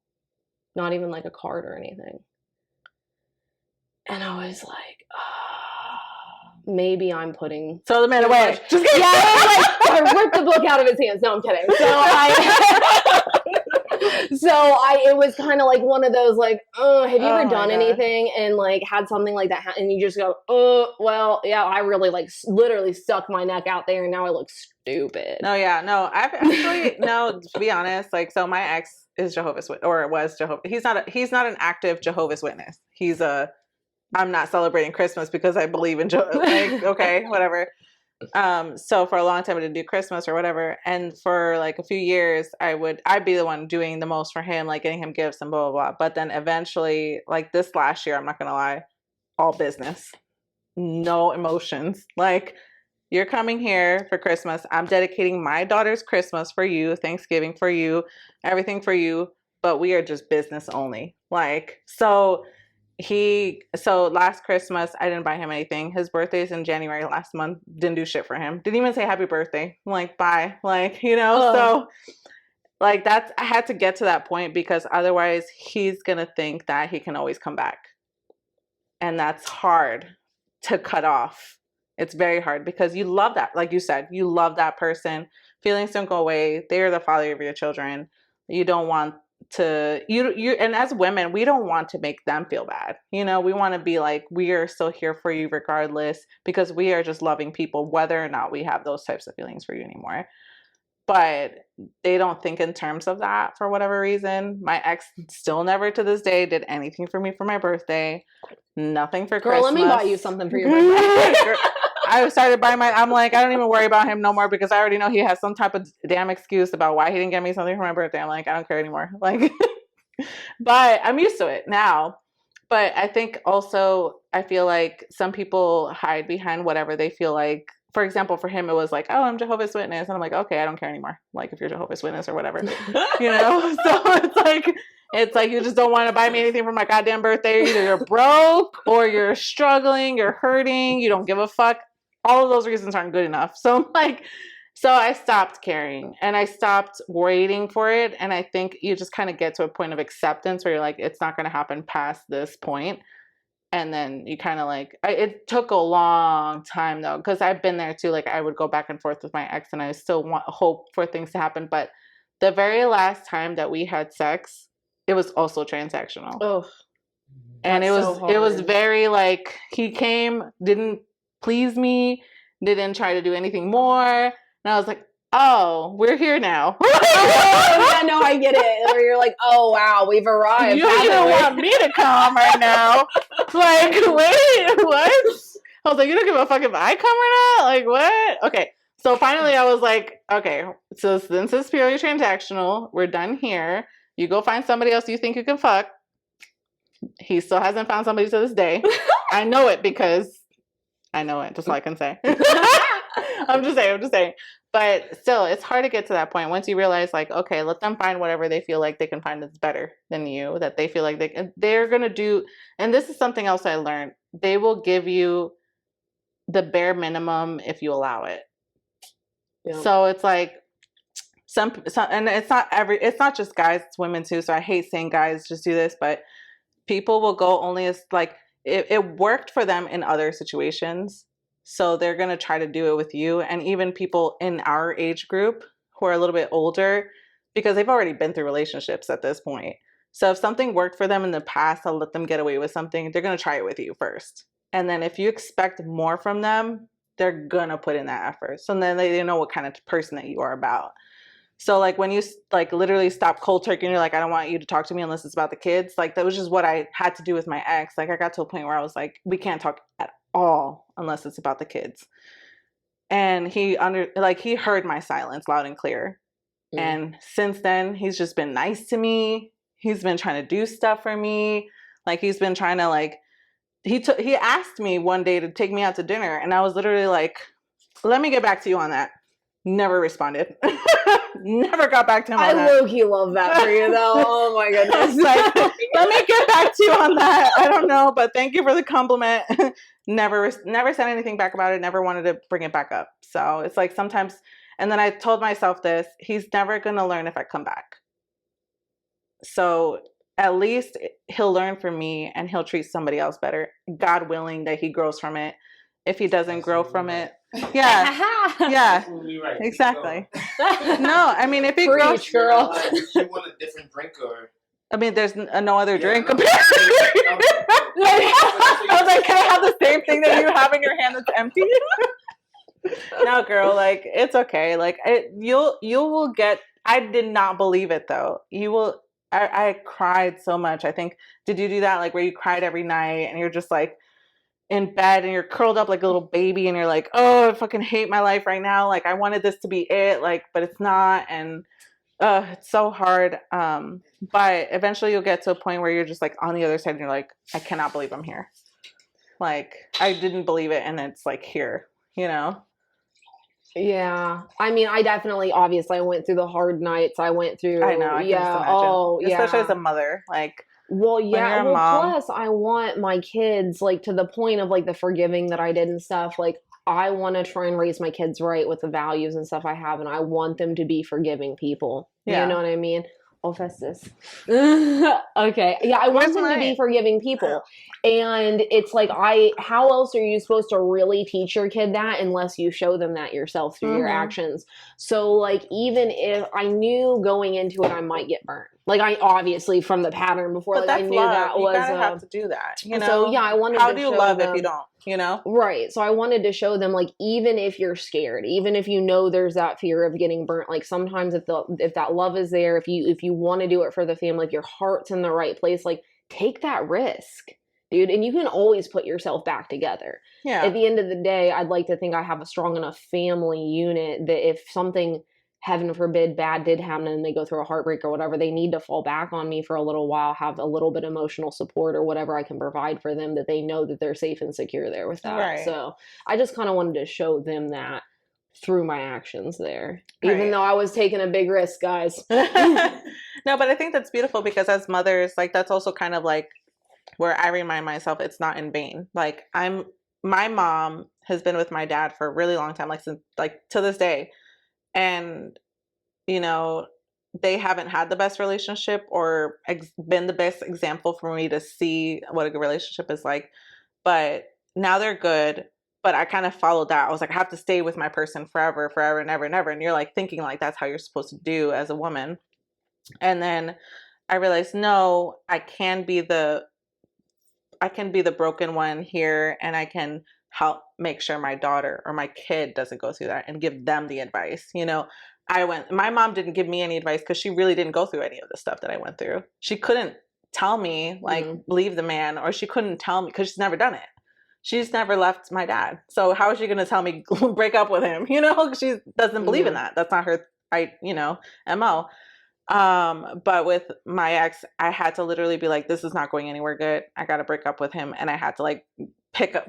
Not even like a card or anything. And I was like, maybe I'm putting. Throw the man away. Just kidding. Yeah, I ripped the book out of his hands. No, I'm kidding. It was kind of like one of those like, have you ever done anything and like had something like that and you just go, well, yeah, I really like literally stuck my neck out there and now I look stupid. No, yeah, no, I've actually no. To be honest, like, so my ex is Jehovah's Witness, or was Jehovah. He's not an active Jehovah's Witness. I'm not celebrating Christmas because I believe in like, okay, whatever. So for a long time I didn't do Christmas or whatever. And for like a few years I'd be the one doing the most for him, like getting him gifts and blah, blah, blah. But then eventually, like this last year, I'm not going to lie, all business, no emotions. Like, you're coming here for Christmas. I'm dedicating my daughter's Christmas for you, Thanksgiving for you, everything for you. But we are just business only. Like, so So last Christmas, I didn't buy him anything. His birthday's in January last month. Didn't do shit for him. Didn't even say happy birthday. I'm like, bye. Like, so like I had to get to that point because otherwise he's going to think that he can always come back. And that's hard to cut off. It's very hard because you love that. Like you said, you love that person. Feelings don't go away. They are the father of your children. You don't want to, and as women, we don't want to make them feel bad. We want to be like, we are still here for you regardless because we are just loving people, whether or not we have those types of feelings for you anymore. But they don't think in terms of that for whatever reason. My ex still never to this day did anything for me for my birthday. Nothing for Christmas. Girl, let me buy you something for your birthday. I started buying I'm like, I don't even worry about him no more because I already know he has some type of damn excuse about why he didn't get me something for my birthday. I'm like, I don't care anymore. Like, but I'm used to it now. But I think also, I feel like some people hide behind whatever they feel like. For example, for him, it was like, oh, I'm Jehovah's Witness. And I'm like, okay, I don't care anymore. Like, if you're Jehovah's Witness or whatever, So it's like, you just don't want to buy me anything for my goddamn birthday. Either you're broke or you're struggling, you're hurting, you don't give a fuck. All of those reasons aren't good enough. So I stopped caring and I stopped waiting for it. And I think you just kind of get to a point of acceptance where you're like, it's not going to happen past this point. And then you kind of like, it took a long time though, because I've been there too. Like I would go back and forth with my ex and I still hope for things to happen. But the very last time that we had sex, it was also transactional. Oh, and it was very like, he came, didn't please me, didn't try to do anything more. And I was like, oh, we're here now. Yeah, no, I get it. Where you're like, oh, wow, we've arrived. You don't want me to come right now. Like, wait, what? I was like, you don't give a fuck if I come or not? Like, what? Okay. So finally I was like, okay, so since it's purely transactional, we're done here. You go find somebody else you think you can fuck. He still hasn't found somebody to this day. I know it because I know it. Just all I can say. I'm just saying. But still, it's hard to get to that point once you realize, like, okay, let them find whatever they feel like they can find that's better than you, that they feel like they're going to do. And this is something else I learned. They will give you the bare minimum if you allow it. Yeah. So it's like some, and it's not just guys, it's women too. So I hate saying guys just do this, but people will go only as like, it worked for them in other situations. So they're going to try to do it with you. And even people in our age group who are a little bit older, because they've already been through relationships at this point. So if something worked for them in the past, I'll let them get away with something. They're going to try it with you first. And then if you expect more from them, they're going to put in that effort. So then they know what kind of person that you are about. So like when you like literally stop cold turkey and you're like, I don't want you to talk to me unless it's about the kids. Like that was just what I had to do with my ex. Like I got to a point where I was like, we can't talk at all unless it's about the kids. And he heard my silence loud and clear. Mm. And since then he's just been nice to me. He's been trying to do stuff for me. Like he's been trying to like, he asked me one day to take me out to dinner. And I was literally like, let me get back to you on that. Never responded. Never got back to him on that. I low-key love that for you though. Oh my goodness. Like, let me get back to you on that. I don't know, but thank you for the compliment. Never said anything back about it. Never wanted to bring it back up. So it's like sometimes, and then I told myself this, he's never going to learn if I come back. So at least he'll learn from me and he'll treat somebody else better. God willing that he grows from it. If he doesn't grow from it, yeah, right. Exactly. No, I mean, if he grows, girl, you want a different drink or? I mean, there's no other drink. I was like, can I have the same thing that you have in your hand that's empty? No, girl, like it's okay. Like you will get. I did not believe it though. You will. I cried so much. I think. Did you do that? Like where you cried every night and you're just like in bed and you're curled up like a little baby and you're like, oh, I fucking hate my life right now. Like I wanted this to be it, like, but it's not. And it's so hard. But eventually you'll get to a point where you're just like on the other side and you're like, I cannot believe I'm here. Like I didn't believe it. And it's like here, you know? Yeah. I mean, I definitely, obviously I went through the hard nights. I went through, I know. I yeah. can just imagine. Oh, yeah. Especially as a mother, like, Well, when yeah. you're a Well, mom. plus I want my kids, like, to the point of like the forgiving that I did and stuff. Like, I want to try and raise my kids right with the values and stuff I have, and I want them to be forgiving people. You know Yeah. what I mean? Oh, Festus. Okay. Yeah, I want Where's them to be my? forgiving people. And it's like, how else are you supposed to really teach your kid that unless you show them that yourself through your Mm-hmm. actions? So, like, even if I knew going into it, I might get burnt. Like, I obviously from the pattern before, But like, I that's knew love. that You was gotta have to do that. You so know, yeah, I wanted how to do you show love if you them. don't? You know, Right. So I wanted to show them, like, even if you're scared, even if you know there's that fear of getting burnt, like, sometimes if that love is there, if you want to do it for the family, if your heart's in the right place, like, take that risk, dude, and you can always put yourself back together. At yeah, the end of the day, I'd like to think I have a strong enough family unit that if something, heaven forbid, bad did happen and they go through a heartbreak or whatever, they need to fall back on me for a little while, have a little bit of emotional support or whatever I can provide for them, that they know that they're safe and secure there with that. right, So I just kind of wanted to show them that through my actions there, even right. though I was taking a big risk, guys. No, but I think that's beautiful because as mothers, like that's also kind of like where I remind myself it's not in vain. Like my mom has been with my dad for a really long time, like since like to this day, and you know they haven't had the best relationship or been the best example for me to see what a good relationship is like. But now they're good. But I kind of followed that. I was like, I have to stay with my person forever, forever, and ever and ever. And you're like thinking like that's how you're supposed to do as a woman. And then I realized, no, I can be the broken one here, and I can help make sure my daughter or my kid doesn't go through that and give them the advice. You know, my mom didn't give me any advice because she really didn't go through any of the stuff that I went through. She couldn't tell me like leave the man, or she couldn't tell me because she's never done it. She's never left my dad. So how is she going to tell me break up with him? You know, she doesn't believe in Yeah. that. That's not her, MO. But with my ex, I had to literally be like, this is not going anywhere good. I got to break up with him. And I had to like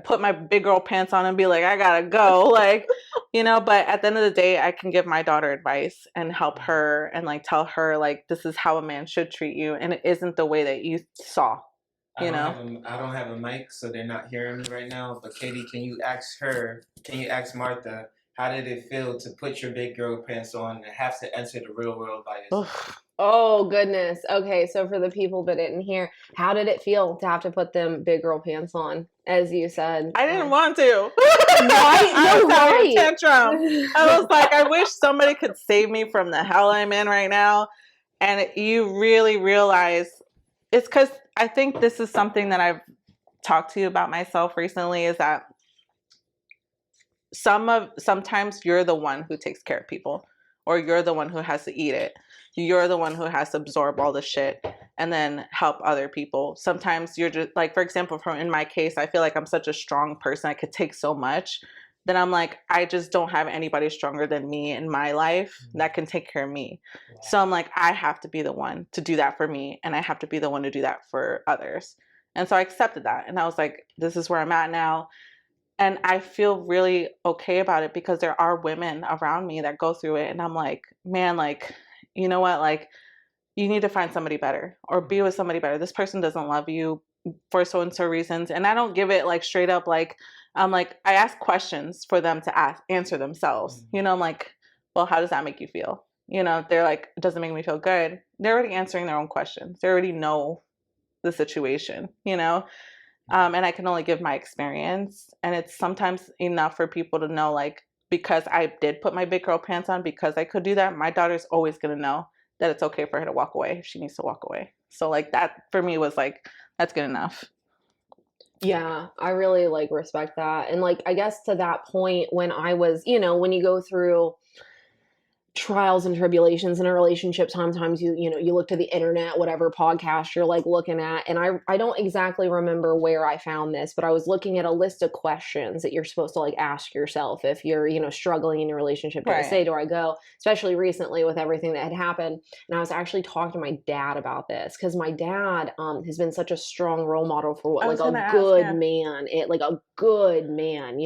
put my big girl pants on and be like, I gotta go. Like, but at the end of the day, I can give my daughter advice and help her and like tell her like, this is how a man should treat you. And it isn't the way that you saw, I don't have a mic, so they're not hearing me right now. But Katie, can you ask Martha, how did it feel to put your big girl pants on and have to enter the real world by yourself? Oh, goodness. Okay, so for the people that didn't hear, how did it feel to have to put them big girl pants on, as you said? I didn't want to. Right? I No, was having a right. tantrum. I was like, I wish somebody could save me from the hell I'm in right now. And you really realize it's because I think this is something that I've talked to you about myself recently, is that sometimes you're the one who takes care of people, or you're the one who has to eat it. You're the one who has to absorb all the shit and then help other people. Sometimes you're just like, for example, in my case, I feel like I'm such a strong person. I could take so much. Then I'm like, I just don't have anybody stronger than me in my life that can take care of me. Wow. So I'm like, I have to be the one to do that for me. And I have to be the one to do that for others. And so I accepted that. And I was like, this is where I'm at now. And I feel really okay about it because there are women around me that go through it. And I'm like, man, like, you know what? Like, you need to find somebody better or be with somebody better. This person doesn't love you for so and so reasons. And I don't give it like straight up, like, I'm like, I ask questions for them to answer themselves. I'm like, well, how does that make you feel? They're like, it doesn't make me feel good. They're already answering their own questions. They already know the situation, and I can only give my experience. And it's sometimes enough for people to know, like, because I did put my big girl pants on, because I could do that, my daughter's always going to know that it's okay for her to walk away if she needs to walk away. So like that for me was like, that's good enough. Yeah, I really like respect that. And like, I guess to that point, when I was, when you go through trials and tribulations in a relationship, sometimes you look to the internet, whatever podcast you're like looking at, and I don't exactly remember where I found this, but I was looking at a list of questions that you're supposed to like ask yourself if you're struggling in your relationship. Do I stay? Do I go? Especially recently with everything that had happened. And I was actually talking to my dad about this because my dad has been such a strong role model for what like a good man, like a good man,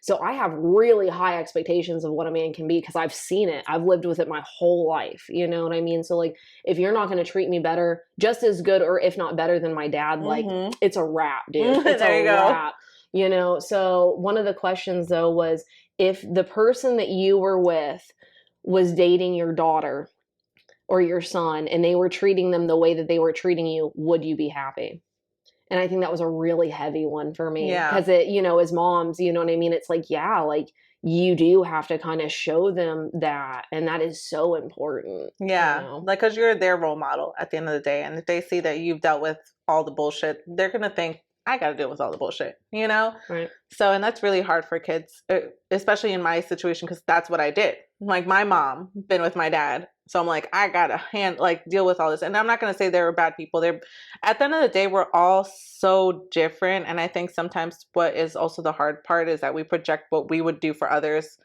so I have really high expectations of what a man can be because I've seen it. I've lived with it my whole life. You know what I mean? So like, if you're not going to treat me better, just as good, or if not better than my dad, like it's a wrap, dude. It's there a you go. wrap, you know? So one of the questions though was, if the person that you were with was dating your daughter or your son and they were treating them the way that they were treating you, would you be happy? And I think that was a really heavy one for me. Yeah. Because it, you know, as moms, you know what I mean? It's like, yeah, like you do have to kind of show them that. And that is so important. Yeah. You know? Like, because you're their role model at the end of the day. And if they see that you've dealt with all the bullshit, they're going to think, I got to deal with all the bullshit, you know? Right. So, and that's really hard for kids, especially in my situation, because that's what I did. Like, my mom been with my dad. So I'm like, I got to deal with all this. And I'm not going to say they were bad people. They're, at the end of the day, we're all so different. And I think sometimes what is also the hard part is that we project what we would do for others.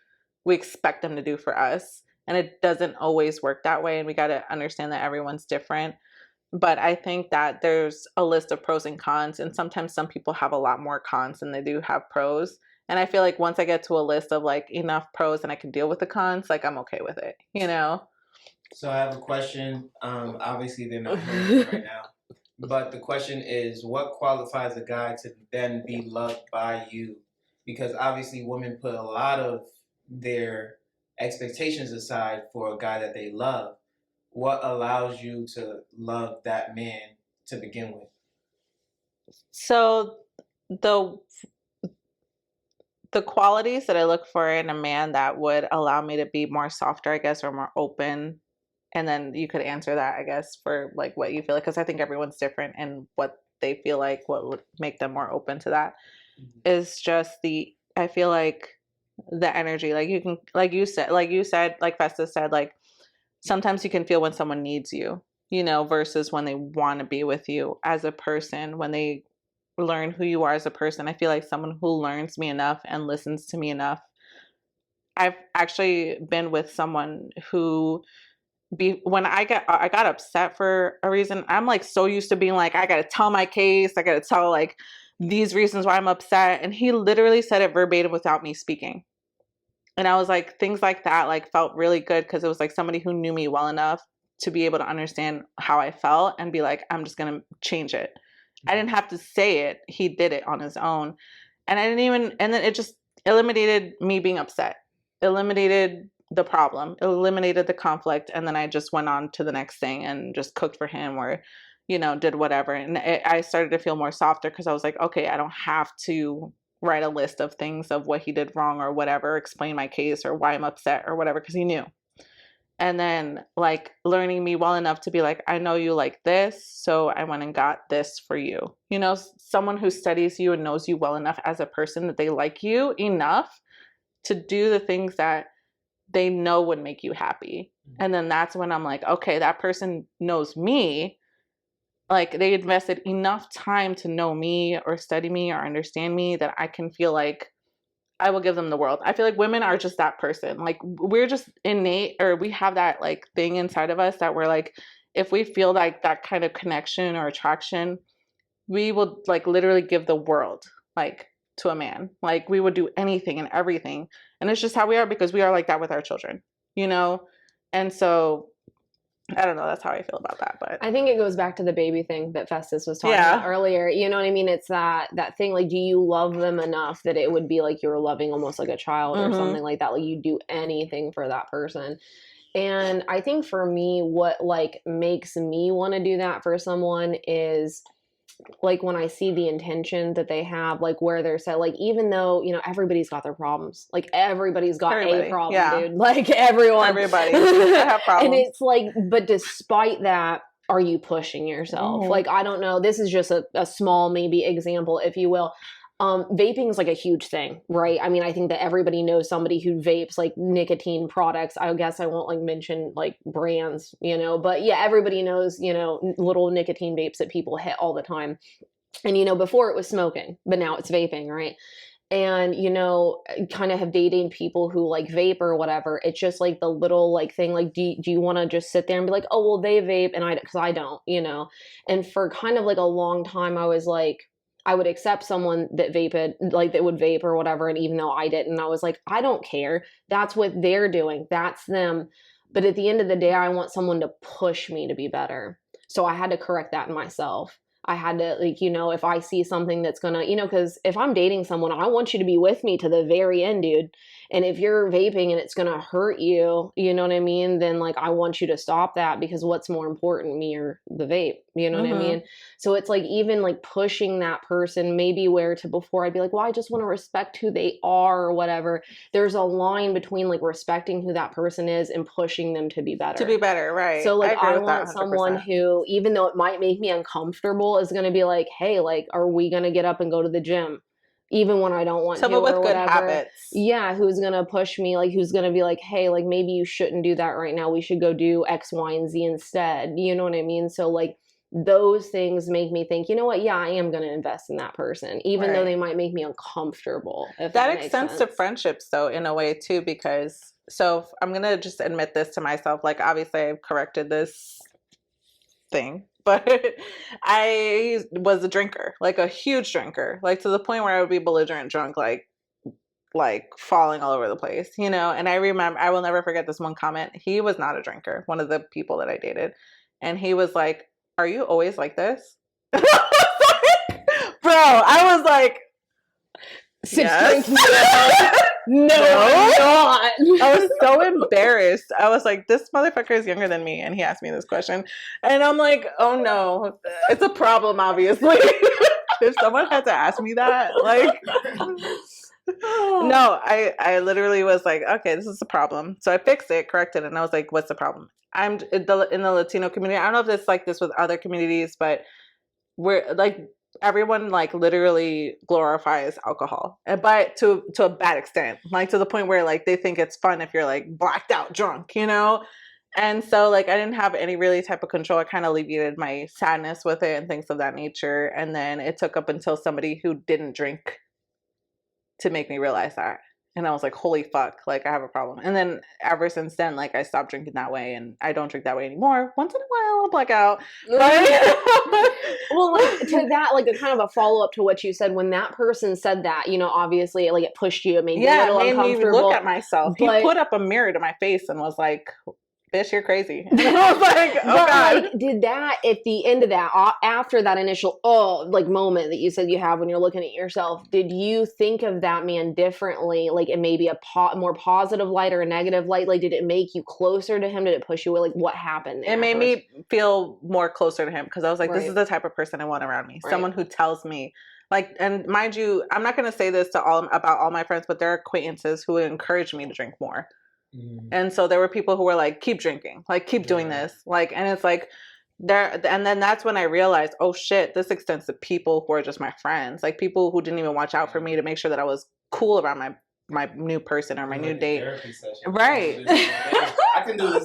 We expect them to do for us. And it doesn't always work that way. And we got to understand that everyone's different. But I think that there's a list of pros and cons. And sometimes some people have a lot more cons than they do have pros. And I feel like once I get to a list of like enough pros and I can deal with the cons, like I'm okay with it, you know? So I have a question. Obviously, they're not hearing it right now. But the question is, what qualifies a guy to then be loved by you? Because obviously women put a lot of their expectations aside for a guy that they love. What allows you to love that man to begin with? So the qualities that I look for in a man that would allow me to be more softer, I guess, or more open. And then you could answer that, I guess, for like what you feel like, because I think everyone's different and what they feel like, what would make them more open to that is just I feel like the energy, like you can, like you said, like Festus said, like sometimes you can feel when someone needs you, you know, versus when they want to be with you as a person, when they learn who you are as a person. I feel like someone who learns me enough and listens to me enough. I've actually been with someone who when I got upset for a reason, I'm like so used to being like, I gotta tell my case, I gotta tell like these reasons why I'm upset. And he literally said it verbatim without me speaking. And I was like, things like that like felt really good because it was like somebody who knew me well enough to be able to understand how I felt and be like, I'm just gonna change it. I didn't have to say it. He did it on his own. And and then it just eliminated me being upset, eliminated the problem, eliminated the conflict. And then I just went on to the next thing and just cooked for him or, you know, did whatever. And I started to feel more softer because I was like, okay, I don't have to write a list of things of what he did wrong or whatever, explain my case or why I'm upset or whatever, because he knew. And then like learning me well enough to be like, I know you like this, so I went and got this for you. You know, someone who studies you and knows you well enough as a person that they like you enough to do the things that they know would make you happy. And then that's when I'm like, okay, that person knows me. Like they invested enough time to know me or study me or understand me that I can feel like I will give them the world. I feel like women are just that person. Like we're just innate, or we have that like thing inside of us that we're like, if we feel like that kind of connection or attraction, we will like literally give the world like to a man. Like we would do anything and everything. And it's just how we are because we are like that with our children, you know? And so I don't know. That's how I feel about that. But I think it goes back to the baby thing that Festus was talking about earlier. You know what I mean? It's that thing, like, do you love them enough that it would be like you're loving almost like a child or something like that? Like you do anything for that person. And I think for me, what like makes me want to do that for someone is like when I see the intention that they have, like where they're set, like even though, you know, everybody's got their problems, like everybody's got a problem, dude, like everybody have problems. And it's like, but despite that, are you pushing yourself? Like, I don't know, this is just a small maybe example, if you will. Vaping is like a huge thing, right? I mean, I think that everybody knows somebody who vapes like nicotine products. I guess I won't like mention like brands, you know, but yeah, everybody knows, you know, little nicotine vapes that people hit all the time. And, you know, before it was smoking, but now it's vaping, right? And, you know, kind of have dated people who like vape or whatever. It's just like the little like thing, like, do you want to just sit there and be like, oh, well, they vape and because I don't, you know? And for kind of like a long time, I was like, I would accept someone that vaped, like that would vape or whatever. And even though I didn't, I was like, I don't care. That's what they're doing. That's them. But at the end of the day, I want someone to push me to be better. So I had to correct that in myself. I had to, like, if I see something that's gonna, because if I'm dating someone, I want you to be with me to the very end, dude. And if you're vaping and it's gonna hurt you, you know what I mean? Then like, I want you to stop that, because what's more important, me or the vape? You know what I mean? So it's like, even like pushing that person, maybe where to before I'd be like, well, I just want to respect who they are or whatever. There's a line between like respecting who that person is and pushing them to be better. To be better, right. So like, I want want someone who, even though it might make me uncomfortable, is going to be like, hey, like, are we going to get up and go to the gym? Even when I don't want someone to, with or good whatever. habits. Yeah, who's gonna push me? Like, who's gonna be like, hey, like maybe you shouldn't do that right now. We should go do X, Y, and Z instead. You know what I mean? So like, those things make me think, you know what? Yeah, I am gonna invest in that person, even though they might make me uncomfortable. If that extends to friendships, though, in a way too, because I'm gonna just admit this to myself. Like, obviously, I've corrected this thing. But I was a drinker, like a huge drinker, like to the point where I would be belligerent drunk, like falling all over the place, And I will never forget this one comment. He was not a drinker, one of the people that I dated. And he was like, are you always like this? Bro, I was like, yes. No, I'm not. I was so embarrassed. I was like, this motherfucker is younger than me, and he asked me this question. And I'm like, oh no, it's a problem, obviously. If someone had to ask me that, like, no, I literally was like, okay, this is a problem. So I fixed it, corrected it, and I was like, what's the problem? I'm in the Latino community. I don't know if it's like this with other communities, but we're like, everyone like literally glorifies alcohol, but to a bad extent, like to the point where like they think it's fun if you're like blacked out drunk, And so like, I didn't have any really type of control. I kind of alleviated my sadness with it and things of that nature. And then it took up until somebody who didn't drink to make me realize that. And I was like, holy fuck, like I have a problem. And then ever since then, like I stopped drinking that way, and I don't drink that way anymore. Once in a while I'll black out. Well, like to that, like a kind of a follow up to what you said, when that person said that, obviously like it pushed you, it made you a little uncomfortable. It made me look at myself. He put up a mirror to my face and was like, bitch, you're crazy. And I was like, oh God. Like, did that at the end of that, after that initial like moment that you said you have when you're looking at yourself, did you think of that man differently, like in maybe a more positive light or a negative light? Like, did it make you closer to him? Did it push you away? Like, what happened there? It made me feel more closer to him, because I was like, this is the type of person I want around me. Someone who tells me, like, and mind you, I'm not going to say this about all my friends, but there are acquaintances who encourage me to drink more. And so there were people who were like, keep drinking, like keep doing this, like, and it's like there, and then that's when I realized, oh shit, this extends to people who are just my friends, like people who didn't even watch out for me to make sure that I was cool around my new person or my new date. Right. I can do this.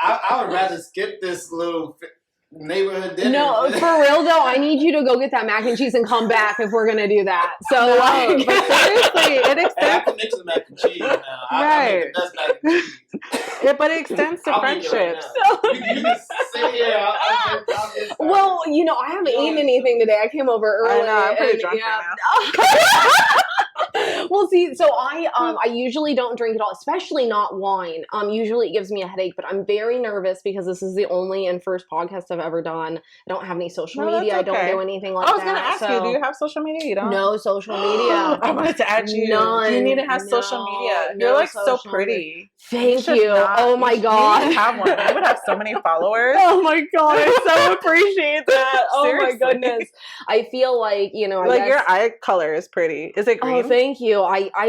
I would rather skip this little neighborhood dinner. No, for real though, I need you to go get that mac and cheese and come back if we're gonna do that. So like, but seriously, it extends. I can mix the mac and cheese now. I make the best mac and cheese. Yeah, but it extends to friendships. Right you can sit here. I'll get well, I haven't eaten anything today. I came over early. I know, I'm pretty drunk right now. Well, see, so I usually don't drink at all, especially not wine. Usually it gives me a headache, but I'm very nervous because this is the only and first podcast I've ever done. I don't have any social media. Okay. I don't do anything like that. I was going to ask you, do you have social media? You don't? No social media. I wanted to add you. None. You need to have social media. You're like so pretty. Thank you. Oh my God. You have one. You would have so many followers. Oh my God. I so appreciate that. Oh my goodness. I feel like, like your eye color is pretty. Is it green? Oh, thank you.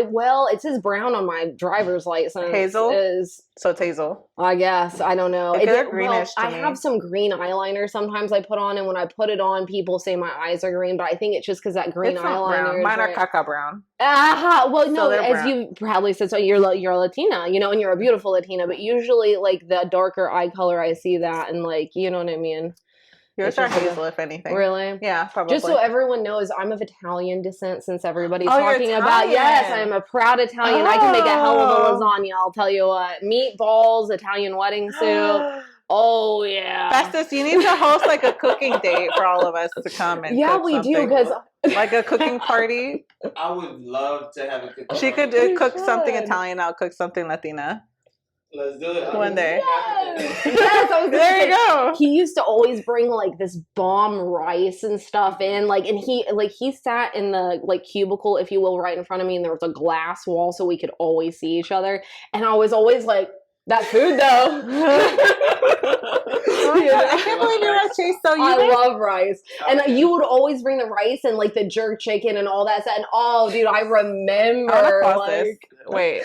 Well, it says brown on my driver's license. Hazel? So it's hazel. I guess. I don't know. Greenish I have some green eyeliner sometimes I put on, and when I put it on, people say my eyes are green, but I think it's just because that green eyeliner. Mine are caca brown. Well, no, so as you probably said, so you're a Latina, and you're a beautiful Latina, but usually like the darker eye color, I see that, and like, you know what I mean? Yours are hazel, if anything. Really? Yeah, probably. Just so everyone knows, I'm of Italian descent, since everybody's you're talking about. Yes, I'm a proud Italian. I can make a hell of a lasagna, I'll tell you what. Meatballs, Italian wedding soup. Oh yeah. Festus, you need to host like a cooking date for all of us to come and Yeah, cook we do something. because Like a cooking party. I would love to have a cooking She could We cook something should. Italian. I'll cook something Latina. Let's do it. One day. Yes, yes, I was gonna There say, you go. he used to always bring like this bomb rice and stuff in, like, and he sat in the like cubicle, if you will, right in front of me, and there was a glass wall so we could always see each other, and I was always like, that food though. I can't believe you're at Chase. So I love rice, and you would always bring the rice and like the jerk chicken and all that stuff. And oh, dude, I remember. I wanna pause like, this. Wait,